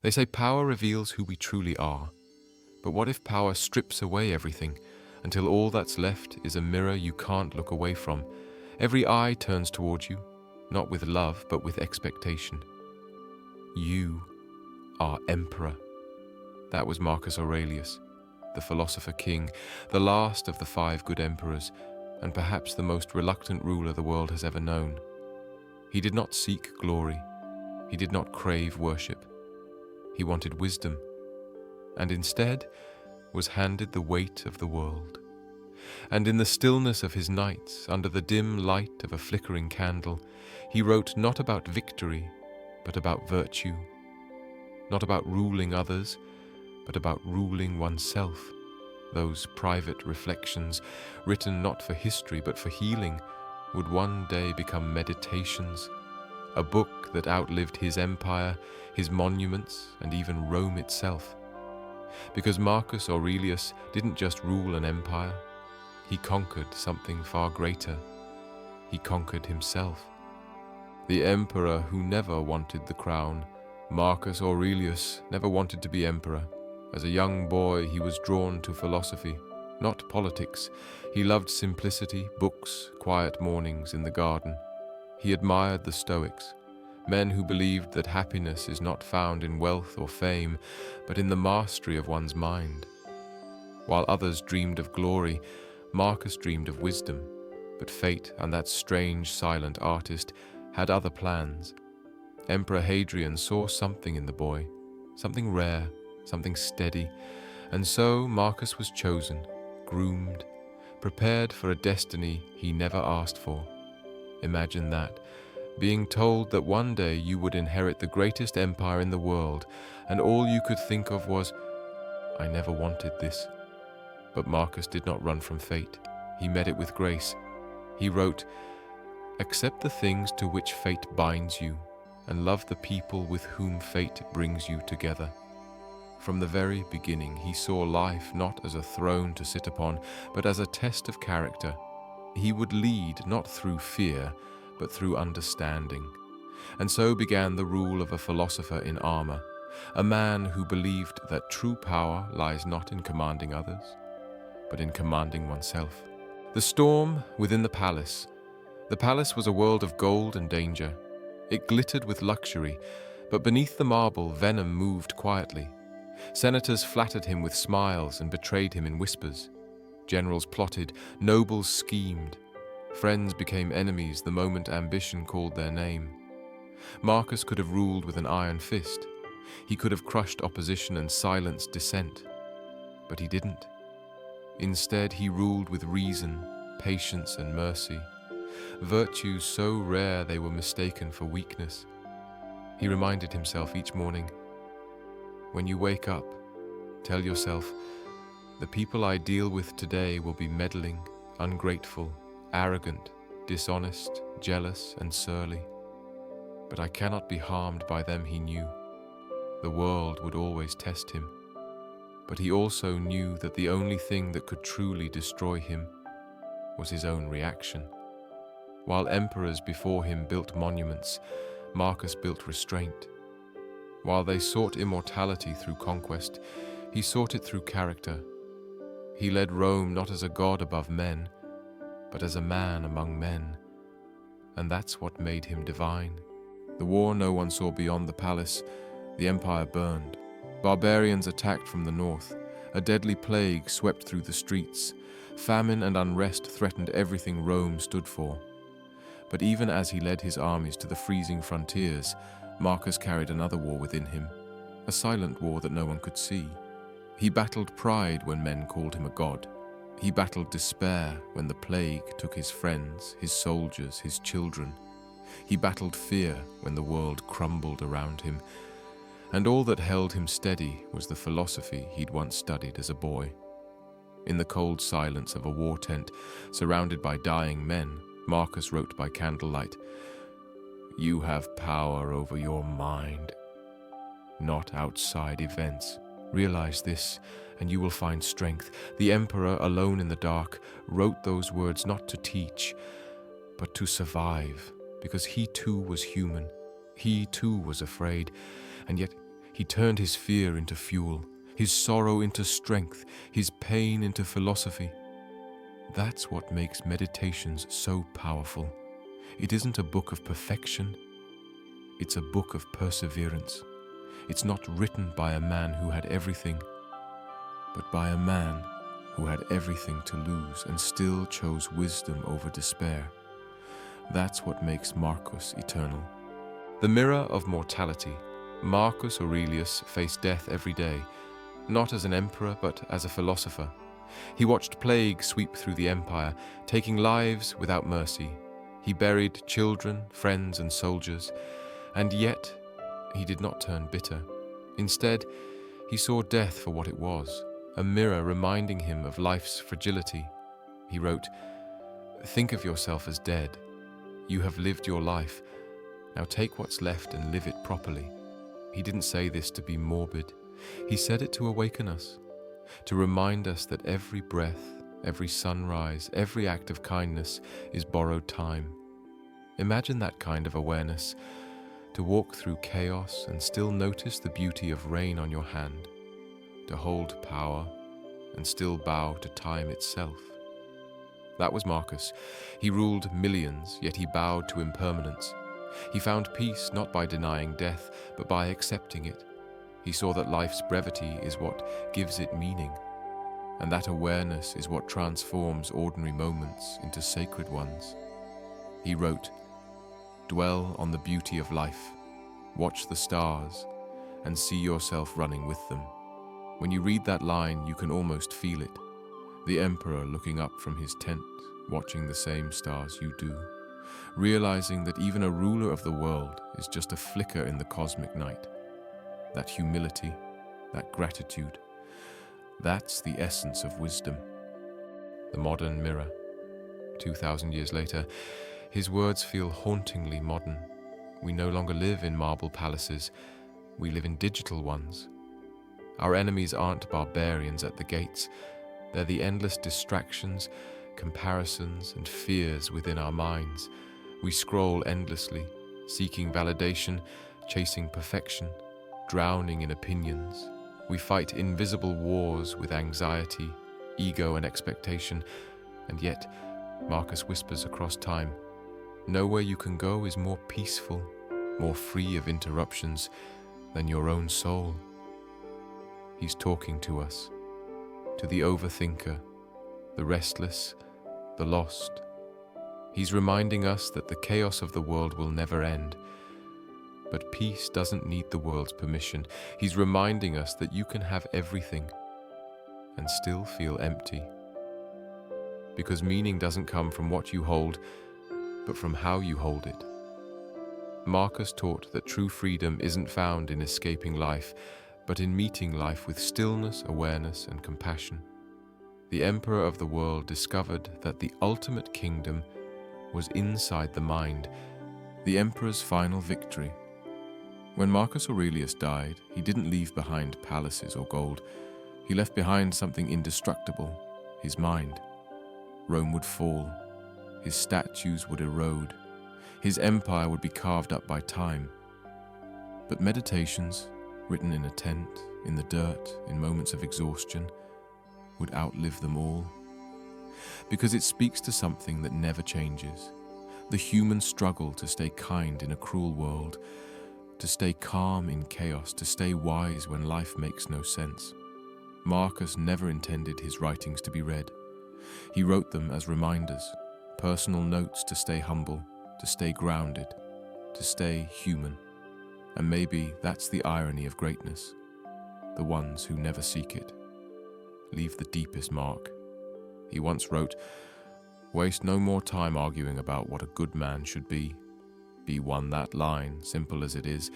They say power reveals who we truly are. But what if power strips away everything, until all that's left is a mirror you can't look away from? Every eye turns towards you, not with love, but with expectation. You are emperor. That was Marcus Aurelius, the philosopher king, the last of the 5 good emperors, and perhaps the most reluctant ruler the world has ever known. He did not seek glory. He did not crave worship. He wanted wisdom, and instead was handed the weight of the world. And in the stillness of his nights, under the dim light of a flickering candle, he wrote not about victory, but about virtue. Not about ruling others, but about ruling oneself. Those private reflections, written not for history but for healing, would one day become meditations, a book that outlived his empire, his monuments, and even Rome itself. Because Marcus Aurelius didn't just rule an empire, he conquered something far greater. He conquered himself. The emperor who never wanted the crown, Marcus Aurelius, never wanted to be emperor. As a young boy, he was drawn to philosophy, not politics. He loved simplicity, books, quiet mornings in the garden. He admired the Stoics, men who believed that happiness is not found in wealth or fame, but in the mastery of one's mind. While others dreamed of glory, Marcus dreamed of wisdom, but fate and that strange, silent artist had other plans. Emperor Hadrian saw something in the boy, something rare, something steady, and so Marcus was chosen, groomed, prepared for a destiny he never asked for. Imagine that, being told that one day you would inherit the greatest empire in the world, and all you could think of was, "I never wanted this." But Marcus did not run from fate. He met it with grace. He wrote, "Accept the things to which fate binds you, and love the people with whom fate brings you together." From the very beginning, he saw life not as a throne to sit upon, but as a test of character. He would lead not through fear, but through understanding. And so began the rule of a philosopher in armor, a man who believed that true power lies not in commanding others, but in commanding oneself. The storm within the palace. The palace was a world of gold and danger. It glittered with luxury, but beneath the marble, venom moved quietly. Senators flattered him with smiles and betrayed him in whispers. Generals plotted, nobles schemed. Friends became enemies the moment ambition called their name. Marcus could have ruled with an iron fist. He could have crushed opposition and silenced dissent. But he didn't. Instead, he ruled with reason, patience, and mercy. Virtues so rare they were mistaken for weakness. He reminded himself each morning, "When you wake up, tell yourself, the people I deal with today will be meddling, ungrateful, arrogant, dishonest, jealous, and surly. But I cannot be harmed by them," he knew. The world would always test him. But he also knew that the only thing that could truly destroy him was his own reaction. While emperors before him built monuments, Marcus built restraint. While they sought immortality through conquest, he sought it through character. He led Rome not as a god above men, but as a man among men. And that's what made him divine. The war no one saw beyond the palace. The empire burned. Barbarians attacked from the north. A deadly plague swept through the streets. Famine and unrest threatened everything Rome stood for. But even as he led his armies to the freezing frontiers, Marcus carried another war within him, a silent war that no one could see. He battled pride when men called him a god. He battled despair when the plague took his friends, his soldiers, his children. He battled fear when the world crumbled around him. And all that held him steady was the philosophy he'd once studied as a boy. In the cold silence of a war tent, surrounded by dying men, Marcus wrote by candlelight, "You have power over your mind, not outside events. Realize this, and you will find strength." The emperor, alone in the dark, wrote those words not to teach, but to survive, because he too was human. He too was afraid, and yet He turned his fear into fuel, his sorrow into strength, his pain into philosophy. That's what makes meditations so powerful. It isn't a book of perfection, it's a book of perseverance. It's not written by a man who had everything, but by a man who had everything to lose and still chose wisdom over despair. That's what makes Marcus eternal. The mirror of mortality. Marcus Aurelius faced death every day, not as an emperor, but as a philosopher. He watched plague sweep through the empire, taking lives without mercy. He buried children, friends, and soldiers, and yet he did not turn bitter. Instead, he saw death for what it was, a mirror reminding him of life's fragility. He wrote, "Think of yourself as dead. You have lived your life. Now take what's left and live it properly." He didn't say this to be morbid. He said it to awaken us, to remind us that every breath, every sunrise, every act of kindness is borrowed time. Imagine that kind of awareness, to walk through chaos and still notice the beauty of rain on your hand, to hold power and still bow to time itself. That was Marcus. He ruled millions, yet he bowed to impermanence. He found peace not by denying death, but by accepting it. He saw that life's brevity is what gives it meaning, and that awareness is what transforms ordinary moments into sacred ones. He wrote, "Dwell on the beauty of life, watch the stars, and see yourself running with them." When you read that line, you can almost feel it. The emperor looking up from his tent, watching the same stars you do, realizing that even a ruler of the world is just a flicker in the cosmic night. That humility, that gratitude, that's the essence of wisdom. The modern mirror. 2,000 years later, his words feel hauntingly modern. We no longer live in marble palaces, we live in digital ones. Our enemies aren't barbarians at the gates, they're the endless distractions, comparisons, and fears within our minds. We scroll endlessly, seeking validation, chasing perfection, drowning in opinions. We fight invisible wars with anxiety, ego, and expectation, and yet, Marcus whispers across time, nowhere you can go is more peaceful, more free of interruptions than your own soul. He's talking to us, to the overthinker, the restless, the lost. He's reminding us that the chaos of the world will never end. But peace doesn't need the world's permission. He's reminding us that you can have everything and still feel empty. Because meaning doesn't come from what you hold, but from how you hold it. Marcus taught that true freedom isn't found in escaping life, but in meeting life with stillness, awareness, and compassion. The emperor of the world discovered that the ultimate kingdom was inside the mind, the emperor's final victory. When Marcus Aurelius died, he didn't leave behind palaces or gold. He left behind something indestructible, his mind. Rome would fall, his statues would erode, his empire would be carved up by time. But meditations, written in a tent, in the dirt, in moments of exhaustion, would outlive them all. Because it speaks to something that never changes, the human struggle to stay kind in a cruel world, to stay calm in chaos, to stay wise when life makes no sense. Marcus never intended his writings to be read. He wrote them as reminders, personal notes to stay humble, to stay grounded, to stay human. And maybe that's the irony of greatness. The ones who never seek it leave the deepest mark. He once wrote, "Waste no more time arguing about what a good man should be. Be one." That line, simple as it is,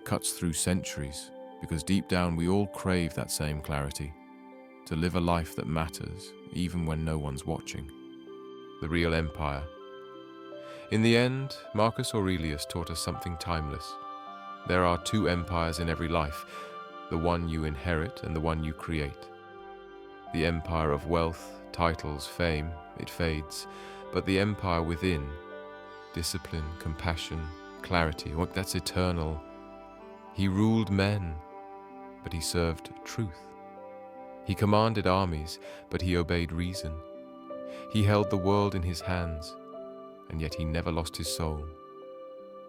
cuts through centuries, because deep down we all crave that same clarity, to live a life that matters, even when no one's watching. The real empire. In the end, Marcus Aurelius taught us something timeless. There are two empires in every life, the one you inherit and the one you create. The empire of wealth, titles, fame, it fades, but the empire within, discipline, compassion, clarity, that's eternal. He ruled men, but he served truth. He commanded armies, but he obeyed reason. He held the world in his hands, and yet he never lost his soul.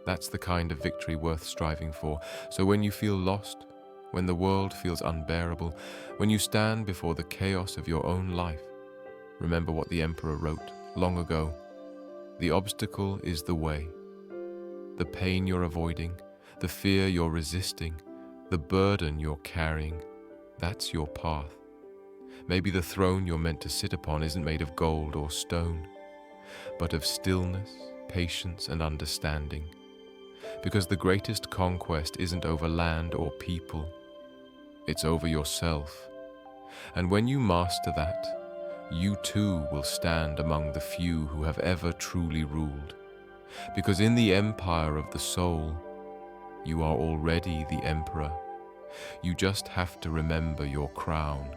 That's the kind of victory worth striving for. So when you feel lost, when the world feels unbearable, when you stand before the chaos of your own life, remember what the emperor wrote long ago. The obstacle is the way. The pain you're avoiding, the fear you're resisting, the burden you're carrying, that's your path. Maybe the throne you're meant to sit upon isn't made of gold or stone, but of stillness, patience, and understanding. Because the greatest conquest isn't over land or people, it's over yourself. And when you master that, you too will stand among the few who have ever truly ruled. Because in the empire of the soul, you are already the emperor. You just have to remember your crown.